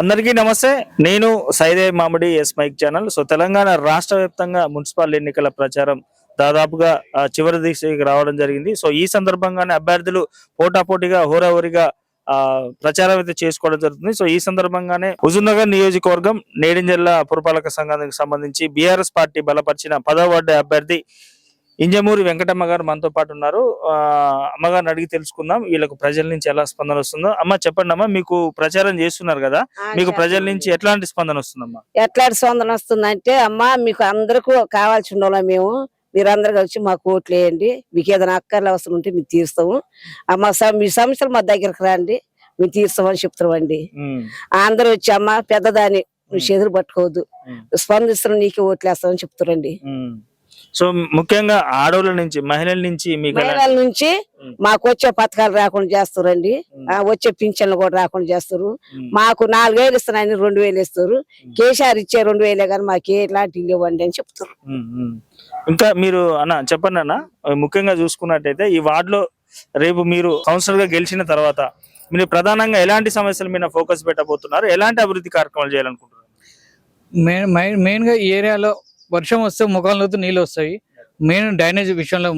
అందరికీ నమస్తే. నేను Saide Mamidi S mic channel. So Telangana రాష్ట్ర వ్యాప్తంగా మున్సిపల్ ఎన్నికల ప్రచారం దాదాపుగా చివరి దిశకి రావడం జరిగింది. సో ఈ సందర్భంగానే అభ్యర్థులు పోటాపోటీగా హోరాహోరీగా ప్రచారం అయితే చేసుకోవడం జరుగుతుంది. సో ఈ సందర్భంగానే హుజూర్నగర్ నియోజకవర్గం నేడింజల్ల పురపాలక సంఘానికి సంబంధించి బీఆర్ఎస్ పార్టీ బలపరిచిన 10వ వార్డు అభ్యర్థి ఇంజమూరి వెంకటమ్మ గారు మనతో పాటు ఉన్నారు. అమ్మగారిని అడిగి తెలుసుకుందాం వీళ్ళకు ప్రజల నుంచి ఎలా స్పందన వస్తుందో. అమ్మ చెప్పండి అమ్మా, మీకు ప్రచారం చేస్తున్నారు కదా, మీకు ప్రజల నుంచి ఎట్లాంటి స్పందన వస్తుందమ్మా? ఎట్లాంటి స్పందన వస్తుందంటే, అమ్మా మీకు అందరికీ కావాల్సి ఉండాలి, మేము మీరందరూ కలిసి మాకు ఓట్లు వేయండి, మీకు ఏదైనా అక్కర్లు అవసరం ఉంటే మేము తీరుస్తాము అమ్మ, మీ సమస్యలు మా దగ్గరకు రండి, మేము తీరుస్తామని చెప్తామండి. అందరూ వచ్చి అమ్మ పెద్దదాన్ని నువ్వు చేతులు పట్టుకోవద్దు, స్పందిస్తున్నాం నీకే ఓట్లు వేస్తామని చెప్తారండి. సో ముఖ్యంగా ఆడవాళ్ళ నుంచి మహిళల నుంచి మహిళల నుంచి మాకు వచ్చే పథకాలు రాకుండా చేస్తారండి, వచ్చే పింఛన్లు కూడా రాకుండా చేస్తారు. మాకు 4,000 ఇస్తున్నాయని 2,000 ఇస్తారు. కేసీఆర్ ఇచ్చే 2,000 కానీ మాకు ఎలాంటి ఇవ్వండి అని చెప్తారు. ఇంకా మీరు అన్న చెప్పండి అన్న, ముఖ్యంగా చూసుకున్నట్టయితే ఈ వార్డులో రేపు మీరు కౌన్సిలర్ గా గెలిచిన తర్వాత మీరు ప్రధానంగా ఎలాంటి సమస్యల మీద ఫోకస్ పెట్టబోతున్నారు, ఎలాంటి అభివృద్ధి కార్యక్రమాలు చేయాలనుకుంటున్నారు? మెయిన్ గా ఈ ఏరియాలో వర్షం వస్తే ముఖాలతో నీళ్ళు వస్తాయి. మెయిన్ డ్రైనేజ్ విషయంలో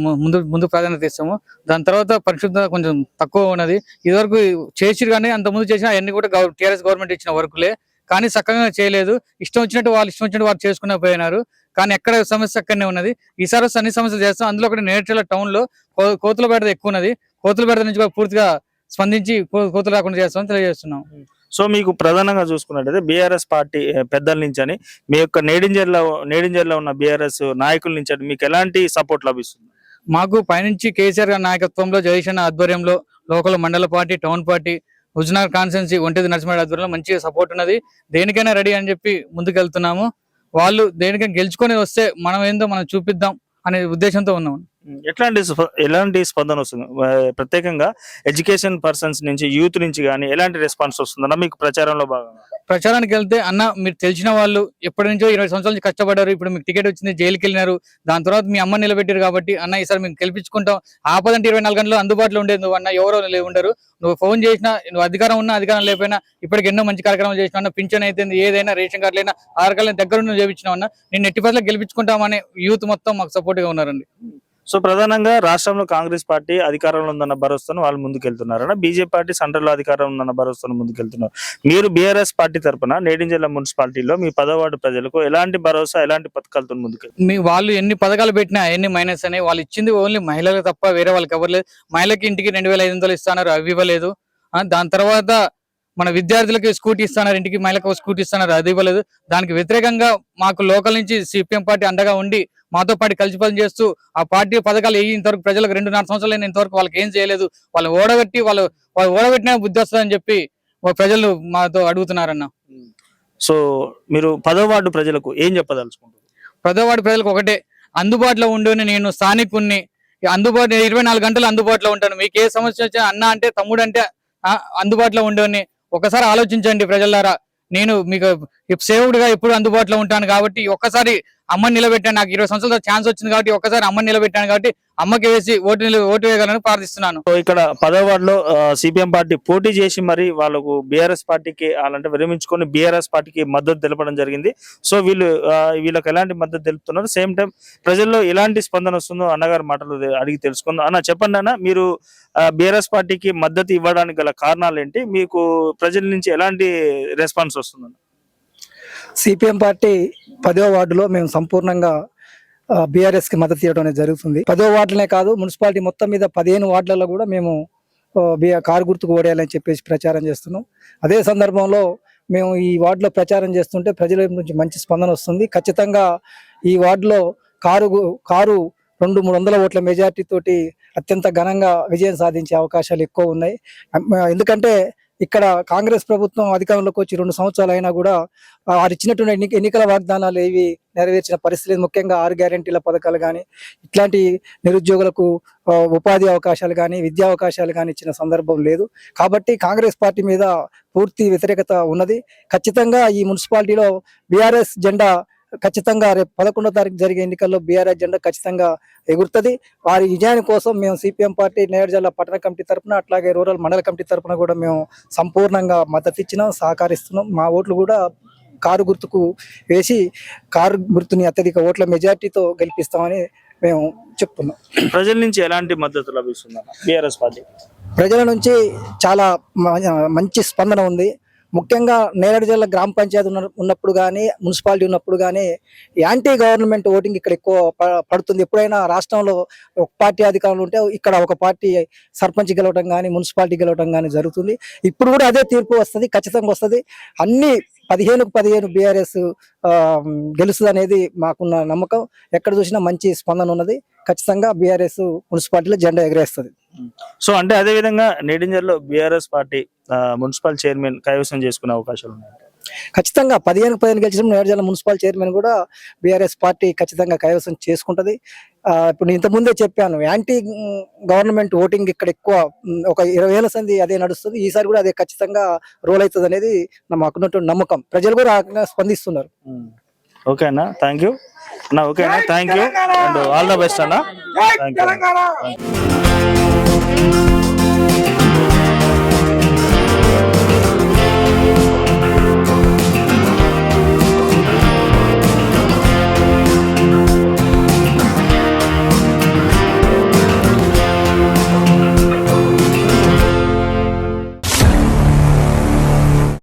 ముందు ప్రాధాన్యత ఇస్తాము. దాని తర్వాత పరిశుభ్రత కొంచెం తక్కువ ఉన్నది. ఇదివరకు చేసిరు కానీ అంత ముందు చేసిన అవన్నీ కూడా టీఆర్ఎస్ గవర్నమెంట్ ఇచ్చిన వర్కులే, కానీ చక్కగా చేయలేదు. ఇష్టం వచ్చినట్టు వాళ్ళు చేసుకునే పోయినారు, కానీ ఎక్కడ సమస్య అక్కడనే ఉన్నది. ఈసారి అన్ని సమస్యలు చేస్తాం. అందులో ఒకటి నేర్చల టౌన్ లో కోతుల బెడద ఎక్కువ ఉన్నది. కోతుల బెడద నుంచి పూర్తిగా స్పందించి కోతులు రాకుండా చేస్తామని తెలియజేస్తున్నాం. సో మీకు ప్రధానంగా చూసుకున్నట్టయితే బీఆర్ఎస్ పార్టీ పెద్దల నుంచి అని మీ యొక్క నేడింజర్లో ఉన్న బీఆర్ఎస్ నాయకుల నుంచి అని మీకు ఎలాంటి సపోర్ట్ లభిస్తుంది? మాకు పైనుంచి కేసీఆర్ గారి నాయకత్వంలో జగదీశన్ ఆధ్వర్యంలో లోకల్ మండల party, town party, Huzurnagar constituency ఒంటిది నరసింహారెడ్డి ఆధ్వర్యంలో మంచిగా సపోర్ట్ ఉన్నది. దేనికైనా రెడీ అని చెప్పి ముందుకెళ్తున్నాము. వాళ్ళు దేనికైనా గెలుచుకొని వస్తే మనం ఏందో మనం చూపిద్దాం అనే ఉద్దేశంతో ఉన్నాము. ఎలాంటి స్పందన వస్తుంది? ప్రత్యేకంగా ఎడ్యుకేషన్ పర్సన్స్ నుంచి, యూత్ నుంచి కానీ ఎలాంటి రెస్పాన్స్ వస్తుందన్న మీకు ప్రచారంలో భాగంగా? ప్రచారానికి వెళ్తే అన్న మీరు తెలిసిన వాళ్ళు ఎప్పటి నుంచో 20 సంవత్సరాల నుంచి కష్టపడ్డారు, ఇప్పుడు మీకు టికెట్ వచ్చింది, జైలుకి వెళ్ళినారు, దాని తర్వాత మీ అమ్మ నిలబెట్టారు కాబట్టి అన్న ఈసారి మేము గెలిపించుకుంటాం, ఆపదంటే 24 గంటలు అందుబాటులో ఉండేది నువ్వు అన్న, ఎవరో ఉండరు, నువ్వు ఫోన్ చేసినా, నువ్వు అధికారం ఉన్నా అధికారం లేకపోయినా ఇప్పటికి ఎన్నో మంచి కార్యక్రమాలు చేసినా, పింఛన్ అయితే ఏదైనా రేషన్ కార్డులైనా ఆధార్ కార్డులైనా దగ్గర నువ్వు చేయించినావు అన్న, నేను ఎట్టి పరిస్థితుల్లో గెలిపించుకుంటామనే యూత్ మొత్తం మాకు సపోర్ట్ గా ఉన్నారండి. సో ప్రధానంగా రాష్ట్రంలో కాంగ్రెస్ పార్టీ అధికారంలో ఉందన్న భరోసాను వాళ్ళు ముందుకెళ్తున్నారన్న, బీజేపీ పార్టీ సెంట్రల్ లో అధికారం ఉందన్న భరోసాను ముందుకెళ్తున్నారు. మీరు బీఆర్ఎస్ పార్టీ తరఫున నేడింజల్ల మున్సిపాలిటీలో మీ 10వ వార్డు ప్రజలకు ఎలాంటి భరోసా, ఎలాంటి పథకాలతో ముందుకెళ్తారు? వాళ్ళు ఎన్ని పథకాలు పెట్టినా ఎన్ని మైనస్ అని, వాళ్ళు ఇచ్చింది ఓన్లీ మహిళలకు తప్ప వేరే వాళ్ళకి ఎవరు లేదు. మహిళకి ఇంటికి 2,500 ఇస్తున్నారు, అవి ఇవ్వలేదు. దాని తర్వాత మన విద్యార్థులకి స్కూటీ ఇస్తున్నారు, ఇంటికి మహిళలకు స్కూటీ ఇస్తున్నారు, అది ఇవ్వలేదు. దానికి వ్యతిరేకంగా మాకు లోకల్ నుంచి సిపిఎం పార్టీ అండగా ఉండి మాతో పాటు కలిసి పని చేస్తూ ఆ పార్టీ పథకాలు ఇంతవరకు ప్రజలకు 2.5 సంవత్సరాలు ఇంతవరకు వాళ్ళకి ఏం చేయలేదు. వాళ్ళు ఓడగట్టిన బుద్ధి వస్తుందని చెప్పి ప్రజలు మాతో అడుగుతున్నారన్న. సో మీరు 10వ వార్డు ప్రజలకు ఏం చెప్పదలుచుకుంటారు? 10వ వార్డు ప్రజలకు ఒకటే, అందుబాటులో ఉండి నేను స్థానికుణ్ణి, 24 గంటలు అందుబాటులో ఉంటాను. మీకు ఏ సమస్య వచ్చా అన్న అంటే, తమ్ముడు అంటే అందుబాటులో ఉండేవాడిని. ఒకసారి ఆలోచించండి ప్రజలారా, నేను మీకు సేవకుడిగా ఎప్పుడు అందుబాటులో ఉంటాను కాబట్టి ఒక్కసారి అమ్మని నిలబెట్టాను, నాకు 20 సంవత్సరాల ఛాన్స్ వచ్చింది కాబట్టి ఒక్కసారి అమ్మని నిలబెట్టాను కాబట్టి అమ్మకి వేసి ఓటు వేయగలను ప్రార్థిస్తున్నాను. ఇక్కడ 10వ వార్డులో సిపిఎం పార్టీ పోటీ చేసి మరి వాళ్ళకు బీఆర్ఎస్ పార్టీకి అలాంటి విరమించుకొని బీఆర్ఎస్ పార్టీకి మద్దతు తెలపడం జరిగింది. సో వీళ్ళకి ఎలాంటి మద్దతు తెలుపుతున్నారు, సేమ్ టైం ప్రజల్లో ఎలాంటి స్పందన వస్తుందో అన్నగారి మాటలు అడిగి తెలుసుకుందాం. అన్న చెప్పండి అన్న, మీరు బీఆర్ఎస్ పార్టీకి మద్దతు ఇవ్వడానికి గల కారణాలు ఏంటి, మీకు ప్రజల నుంచి ఎలాంటి రెస్పాన్స్ వస్తుందన్న? సిపిఎం పార్టీ 10వ వార్డులో మేము సంపూర్ణంగా బీఆర్ఎస్ కి మద్దతు ఇవ్వడం అనేది జరుగుతుంది. 10వ వార్డులనే కాదు, మున్సిపాలిటీ మొత్తం మీద 15 వార్డులలో కూడా మేము కారు గుర్తుకు ఓడేయాలని చెప్పేసి ప్రచారం చేస్తున్నాం. అదే సందర్భంలో మేము ఈ వార్డులో ప్రచారం చేస్తుంటే ప్రజల నుంచి మంచి స్పందన వస్తుంది. ఖచ్చితంగా ఈ వార్డులో కారు 200-300 ఓట్ల మెజార్టీ తోటి అత్యంత ఘనంగా విజయం సాధించే అవకాశాలు ఎక్కువ ఉన్నాయి. ఎందుకంటే ఇక్కడ కాంగ్రెస్ ప్రభుత్వం అధికారంలోకి వచ్చి 2 సంవత్సరాలు అయినా కూడా వారు ఇచ్చినటువంటి ఎన్నికల వాగ్దానాలు ఏవి నెరవేర్చిన పరిస్థితి, ముఖ్యంగా 6 గ్యారెంటీల పథకాలు కానీ, ఇట్లాంటి నిరుద్యోగులకు ఉపాధి అవకాశాలు కానీ, విద్యా అవకాశాలు కానీ ఇచ్చిన సందర్భం లేదు. కాబట్టి కాంగ్రెస్ పార్టీ మీద పూర్తి వ్యతిరేకత ఉన్నది. ఖచ్చితంగా ఈ మున్సిపాలిటీలో బీఆర్ఎస్ జెండా ఖచ్చితంగా రేపు 11వ తారీఖు జరిగే ఎన్నికల్లో బీఆర్ఎస్ జెండా ఖచ్చితంగా ఎగురుతుంది. వారి విజయాని కోసం మేము సిపిఎం పార్టీ నేరేడుజల్ల పట్టణ కమిటీ తరపున అట్లాగే రూరల్ మండల కమిటీ తరపున కూడా మేము సంపూర్ణంగా మద్దతు ఇచ్చినాం, సహకరిస్తున్నాం. మా ఓట్లు కూడా కారు గుర్తుకు వేసి కారు గుర్తుని అత్యధిక ఓట్ల మెజార్టీతో గెలిపిస్తామని మేము చెప్తున్నాం. ప్రజల నుంచి ఎలాంటి మద్దతు లభిస్తుంది బీఆర్ఎస్ పార్టీ? ప్రజల నుంచి చాలా మంచి స్పందన ఉంది. ముఖ్యంగా నేరేడు జిల్లా గ్రామ పంచాయతీ ఉన్నప్పుడు కానీ మున్సిపాలిటీ ఉన్నప్పుడు కానీ యాంటీ గవర్నమెంట్ ఓటింగ్ ఇక్కడ ఎక్కువ పడుతుంది. ఎప్పుడైనా రాష్ట్రంలో ఒక పార్టీ అధికారంలో ఉంటే ఇక్కడ ఒక పార్టీ సర్పంచ్ గెలవడం కానీ మున్సిపాలిటీ గెలవడం కానీ జరుగుతుంది. ఇప్పుడు కూడా అదే తీర్పు వస్తుంది, ఖచ్చితంగా వస్తుంది. అన్ని 15 బీఆర్ఎస్ గెలుస్తుంది అనేది మాకున్న నమ్మకం. ఎక్కడ చూసినా మంచి స్పందన ఉన్నది. ఖచ్చితంగా బీఆర్ఎస్ మున్సిపాలిటీలో జెండా ఎగరేస్తుంది. సో అంటే అదే విధంగా నేడింజర్లో బీఆర్ఎస్ పార్టీ మున్సిపల్ చైర్మన్ కైవసం చేసుకునే అవకాశాలు ఉన్నాయి. ఖచ్చితంగా 15 గెలిచిన నేరేడుజల్ల మున్సిపల్ చైర్మన్ కూడా బీఆర్ఎస్ పార్టీ ఖచ్చితంగా కైవసం చేసుకుంటది. ఇప్పుడు నేను ఇంతకుముందే చెప్పాను, యాంటీ గవర్నమెంట్ ఓటింగ్ ఇక్కడ ఎక్కువ, ఒక 20 ఏళ్ల సంది అదే నడుస్తుంది. ఈసారి కూడా అదే ఖచ్చితంగా రోల్ అవుతుంది అనేది మాకున్నటువంటి నమ్మకం. ప్రజలు కూడా స్పందిస్తున్నారు. ఓకే అన్న, థ్యాంక్ యూ అన్న. ఓకే అన్న, thank you and all the best అన్న. Thank you.